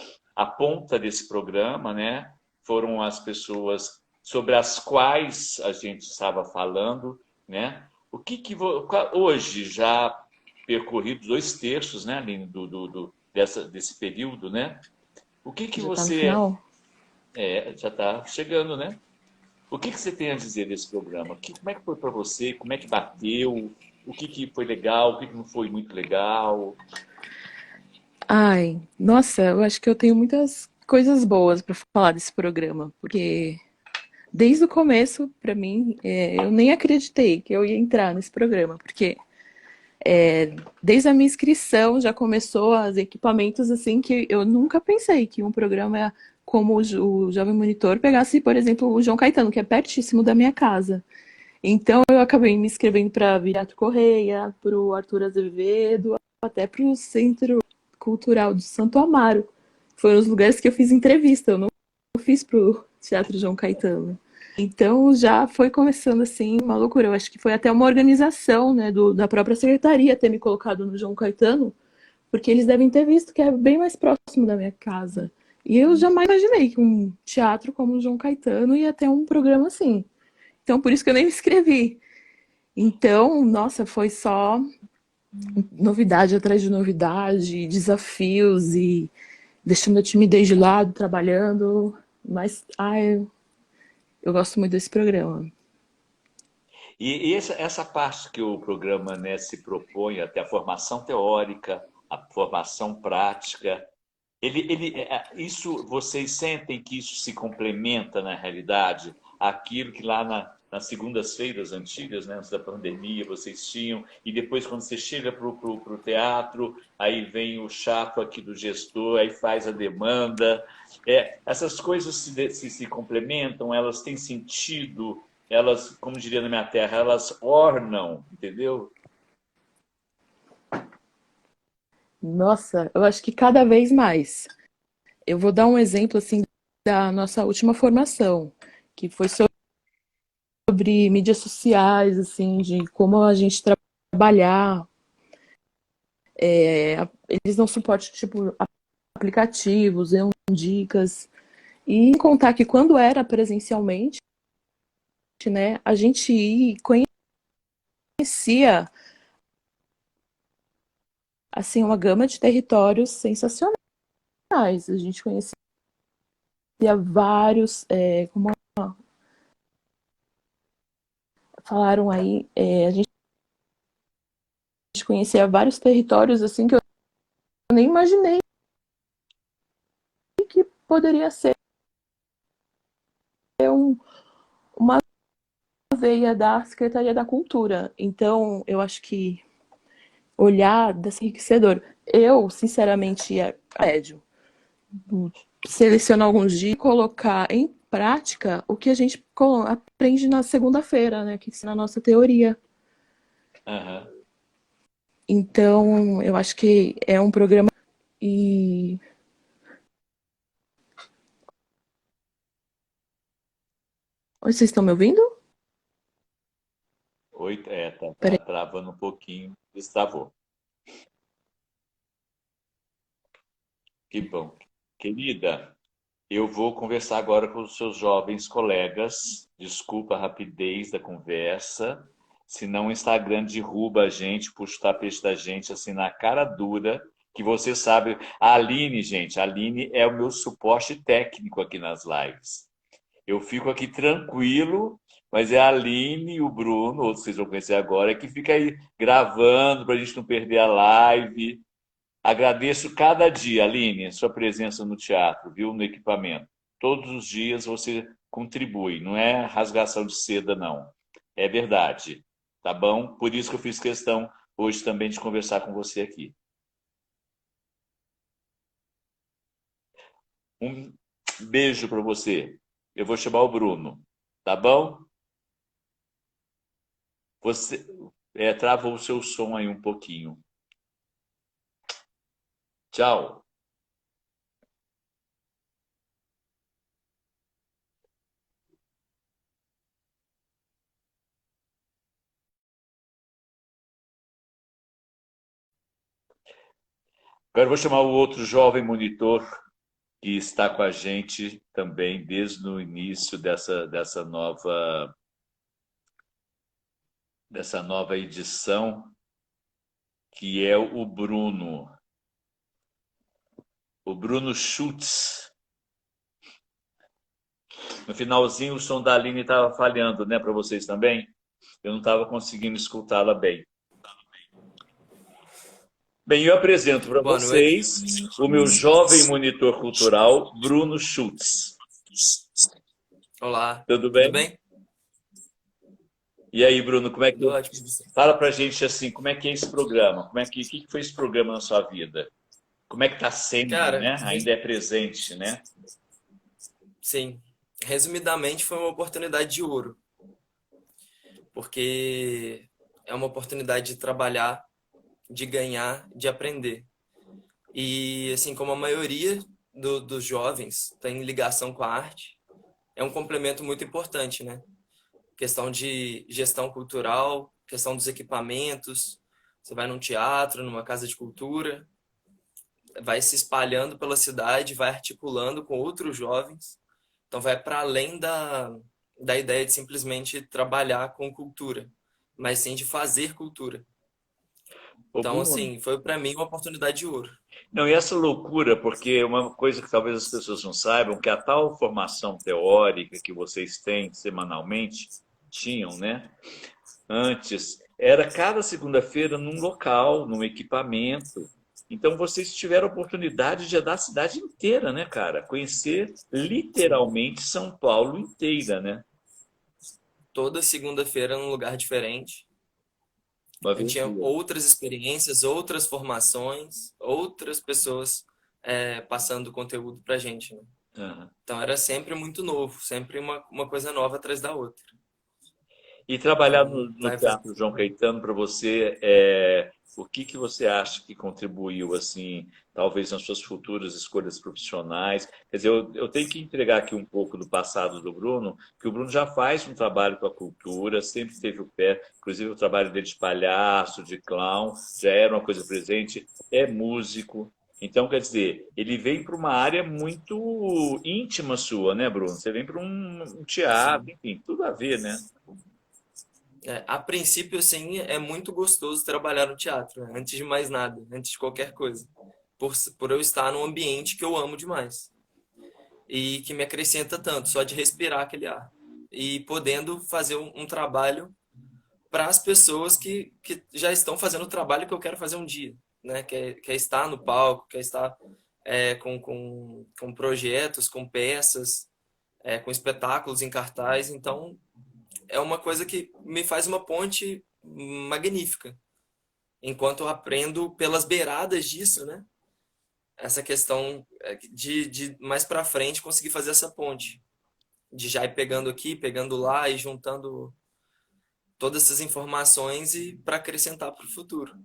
ponta desse programa, né? Foram as pessoas sobre as quais a gente estava falando, né? O que que hoje já percorridos 2/3, né, Aline, desse período, né? O que que Já tá no você final? já está chegando, né? O que que você tem a dizer desse programa? Como é que foi para você? Como é que bateu? O que que foi legal? O que que não foi muito legal? Ai, nossa, eu acho que eu tenho muitas coisas boas para falar desse programa, porque desde o começo, para mim, eu nem acreditei que eu ia entrar nesse programa, porque desde a minha inscrição já começou os equipamentos assim que eu nunca pensei que um programa como o Jovem Monitor pegasse, por exemplo, o João Caetano, que é pertíssimo da minha casa. Então eu acabei me inscrevendo para Viriato Correia, para o Arthur Azevedo, até para o Centro Cultural de Santo Amaro. Foram os lugares que eu fiz entrevista, eu não fiz para o Teatro João Caetano. Então já foi começando assim uma loucura. Eu acho que foi até uma organização, né, da própria secretaria ter me colocado no João Caetano, porque eles devem ter visto que é bem mais próximo da minha casa. E eu jamais imaginei que um teatro como o João Caetano ia ter um programa assim. Então por isso que eu nem me inscrevi. Então, nossa, foi só novidade atrás de novidade, desafios e deixando a timidez de lado, trabalhando. Mas, eu gosto muito desse programa. E essa parte que o programa, né, se propõe, até a formação teórica, a formação prática, isso vocês sentem que isso se complementa na realidade aquilo que lá nas segundas-feiras antigas, né, antes da pandemia, vocês tinham, e depois quando você chega para o teatro, aí vem o chato aqui do gestor, aí faz a demanda. Essas coisas se complementam, elas têm sentido, elas, como diria na minha terra, elas ornam, entendeu? Nossa, eu acho que cada vez mais. Eu vou dar um exemplo assim da nossa última formação, que foi sobre mídias sociais, assim, de como a gente trabalhar. Eles dão suporte tipo aplicativos, dão dicas e contar que quando era presencialmente, né, a gente conhecia assim uma gama de territórios sensacionais. A gente conhecia vários, como falaram aí, a gente conhecia vários territórios assim que eu nem imaginei que poderia ser uma veia da Secretaria da Cultura. Então, eu acho que olhar desse enriquecedor. Eu, sinceramente, médio, selecionar alguns dias e colocar em prática o que a gente aprende na segunda-feira, né? Que é na nossa teoria. Aham. Então, eu acho que é um programa e vocês estão me ouvindo? Oi, tá Peraí. travando um pouquinho, destravou. Que bom. Querida, eu vou conversar agora com os seus jovens colegas. Desculpa a rapidez da conversa. Senão o Instagram derruba a gente, puxa o tapete da gente assim na cara dura, que você sabe. A Aline, gente, a Aline é o meu suporte técnico aqui nas lives. Eu fico aqui tranquilo, mas é a Aline e o Bruno, outros vocês vão conhecer agora, que fica aí gravando para a gente não perder a live. Agradeço cada dia, Aline, sua presença no teatro, viu, no equipamento. Todos os dias você contribui, não é rasgação de seda, não. É verdade, tá bom? Por isso que eu fiz questão hoje também de conversar com você aqui. Um beijo para você. Eu vou chamar o Bruno, tá bom? Você travou o seu som aí um pouquinho. Tchau. Agora eu vou chamar o outro jovem monitor que está com a gente também desde o início dessa nova edição, que é o Bruno. O Bruno Schultz. No finalzinho o som da Aline estava falhando, né, para vocês também? Eu não estava conseguindo escutá-la bem. Bem, eu apresento para Boa noite. vocês o meu jovem monitor cultural, Bruno Schultz. Olá. Tudo bem? Tudo bem? E aí, Bruno, como é que... Tudo ótimo. Fala pra gente assim, como é que é esse programa? O que foi esse programa na sua vida? Como é que está sendo, Cara, né? Ainda é presente, né? sim. Resumidamente, foi uma oportunidade de ouro. Porque é uma oportunidade de trabalhar, de ganhar, de aprender. E assim como a maioria dos jovens tem ligação com a arte, é um complemento muito importante, né? Questão de gestão cultural, questão dos equipamentos. Você vai num teatro, numa casa de cultura, vai se espalhando pela cidade, vai articulando com outros jovens. Então vai para além da ideia de simplesmente trabalhar com cultura, mas sim de fazer cultura. Ô, Então, Bruno, assim, foi para mim uma oportunidade de ouro. não, e essa loucura, porque uma coisa que talvez as pessoas não saibam, que a tal formação teórica que vocês têm semanalmente, tinham, né? Antes, era cada segunda-feira num local, num equipamento. Então vocês tiveram a oportunidade de andar a cidade inteira, né, cara? Conhecer literalmente São Paulo inteira, né? Toda segunda-feira num lugar diferente. Uma A gente tinha aventura. outras experiências, outras formações, outras pessoas passando conteúdo pra gente, né? Aham. Então era sempre muito novo, sempre uma coisa nova atrás da outra. E trabalhar Então no vai fazer... Teatro João Caetano para você, o que você acha que contribuiu, assim, talvez nas suas futuras escolhas profissionais? Quer dizer, eu tenho que entregar aqui um pouco do passado do Bruno, que o Bruno já faz um trabalho com a cultura, sempre esteve o pé, inclusive o trabalho dele de palhaço, de clown, já era uma coisa presente, é músico. Então, quer dizer, ele vem para uma área muito íntima sua, né, Bruno? Você vem para um teatro, Sim. enfim, tudo a ver, né? A princípio, assim, é muito gostoso trabalhar no teatro, né? Antes de mais nada, antes de qualquer coisa. Por eu estar num ambiente que eu amo demais. E que me acrescenta tanto, só de respirar aquele ar. E podendo fazer um trabalho para as pessoas que já estão fazendo o trabalho que eu quero fazer um dia, né? Quer estar no palco, quer estar com projetos, com peças, com espetáculos em cartaz. Então, é uma coisa que me faz uma ponte magnífica. Enquanto eu aprendo pelas beiradas disso, né? Essa questão de mais para frente conseguir fazer essa ponte. De já ir pegando aqui, pegando lá e juntando todas essas informações e para acrescentar para o futuro.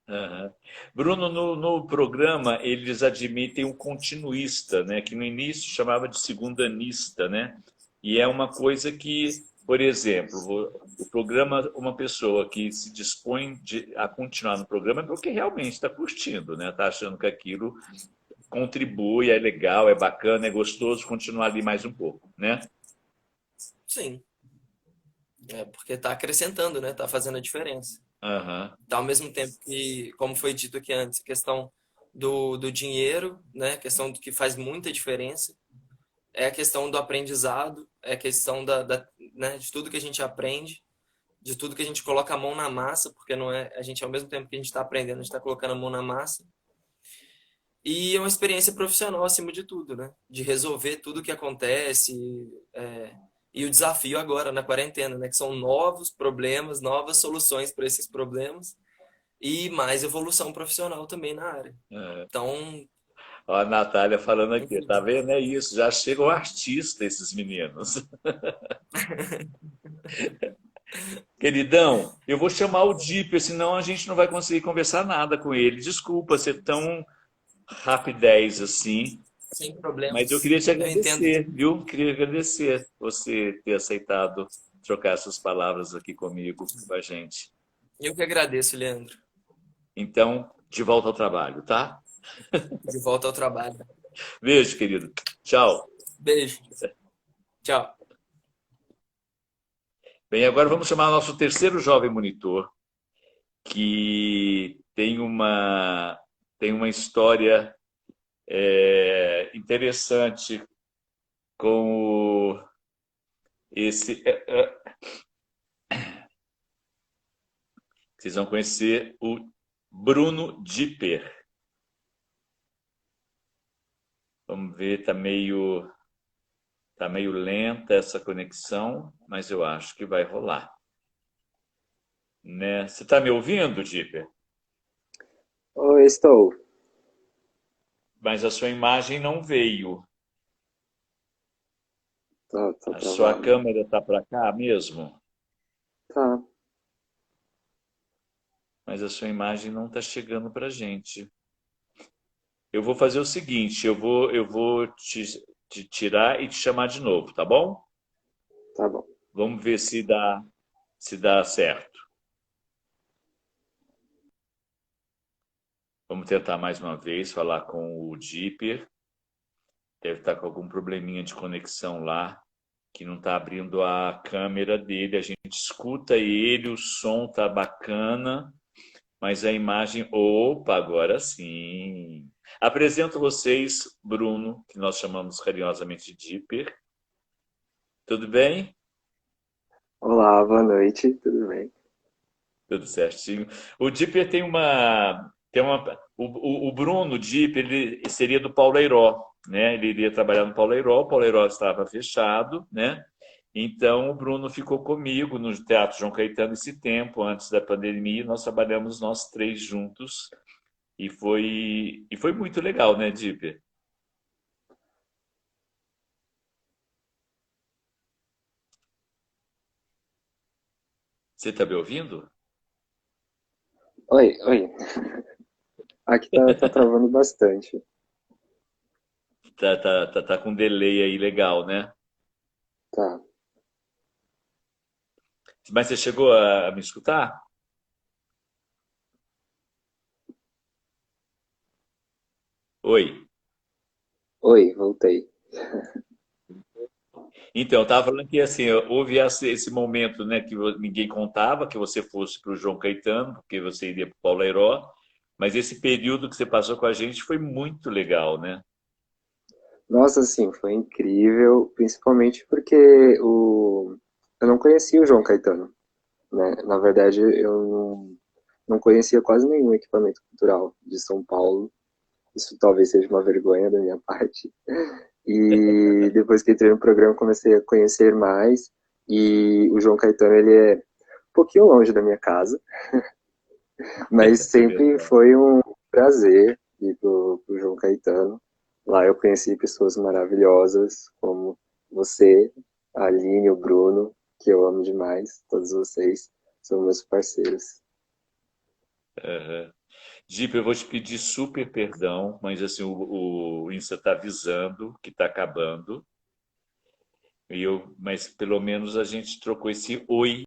Aham. Bruno, no programa eles admitem um continuista, né? Que no início chamava de segundanista, né? E é uma coisa que, por exemplo, o programa, uma pessoa que se dispõe a continuar no programa é porque realmente está curtindo, né? Está achando que aquilo contribui, é legal, é bacana, é gostoso continuar ali mais um pouco, né? Sim. Porque está acrescentando, né? Está fazendo a diferença. Aham. Tá, ao mesmo tempo que, como foi dito aqui antes, a questão do dinheiro, né? A questão do que faz muita diferença, é a questão do aprendizado, é a questão né, de tudo que a gente aprende, de tudo que a gente coloca a mão na massa, porque não é, a gente, ao mesmo tempo que a gente está aprendendo, a gente está colocando a mão na massa. E é uma experiência profissional acima de tudo, né? De resolver tudo que acontece, e o desafio agora na quarentena, né? Que são novos problemas, novas soluções para esses problemas e mais evolução profissional também na área. É. Então, Ó, a Natália falando aqui, tá enfim, vendo? É isso, já chegam artistas esses meninos. Queridão, eu vou chamar o Dipper, senão a gente não vai conseguir conversar nada com ele. Desculpa ser tão rapidez assim, sem mas eu problemas. queria te Eu entendo. agradecer, viu? Queria agradecer você ter aceitado trocar essas palavras aqui comigo, com a gente. Eu que agradeço, Leandro. Então, de volta ao trabalho, tá? De volta ao trabalho. Beijo, querido. Tchau. Beijo. Tchau. Bem, agora vamos chamar nosso terceiro jovem monitor, que tem uma história interessante com esse. Vocês vão conhecer o Bruno Dipper. Vamos ver, tá meio lenta essa conexão, mas eu acho que vai rolar. Né? Você está me ouvindo, Dipper? Oi, estou. Mas a sua imagem não veio. Tá A sua travado. câmera está para cá mesmo, Tá. mas a sua imagem não está chegando para a gente. Eu vou fazer o seguinte, eu vou te tirar e te chamar de novo, tá bom? Tá bom. Vamos ver se dá certo. Vamos tentar mais uma vez falar com o Dipper. Deve estar com algum probleminha de conexão lá, que não está abrindo a câmera dele. A gente escuta ele, o som tá bacana, mas a imagem... Opa, agora sim! Apresento vocês, Bruno, que nós chamamos carinhosamente de Dipper. Tudo bem? Olá, boa noite, tudo bem? Tudo certinho. O Dipper o Bruno Dipper, ele seria do Paulo Airó, né? Ele iria trabalhar no Paulo Airó estava fechado, né? Então o Bruno ficou comigo no Teatro João Caetano esse tempo, antes da pandemia, nós trabalhamos nós três juntos e foi muito legal, né, Dipper? Você está me ouvindo? Oi. Aqui tá travando bastante. Tá com um delay aí legal, né? Tá. Mas você chegou a me escutar? Oi. Oi, voltei. Então, eu estava falando que assim, houve esse momento, né, que ninguém contava que você fosse para o João Caetano, porque você iria para o Paulo Airó, mas esse período que você passou com a gente foi muito legal, né? Nossa, sim, foi incrível, principalmente porque eu não conhecia o João Caetano, né? Na verdade, eu não conhecia quase nenhum equipamento cultural de São Paulo. Isso talvez seja uma vergonha da minha parte. E depois que entrei no programa, comecei a conhecer mais. E o João Caetano, ele é um pouquinho longe da minha casa, mas É sempre verdade. foi um prazer ir pro João Caetano. Lá eu conheci pessoas maravilhosas, como você, a Aline, o Bruno, que eu amo demais. Todos vocês são meus parceiros. Uhum. Gipe, eu vou te pedir super perdão, mas assim, o Insta está avisando que está acabando. Mas pelo menos a gente trocou esse oi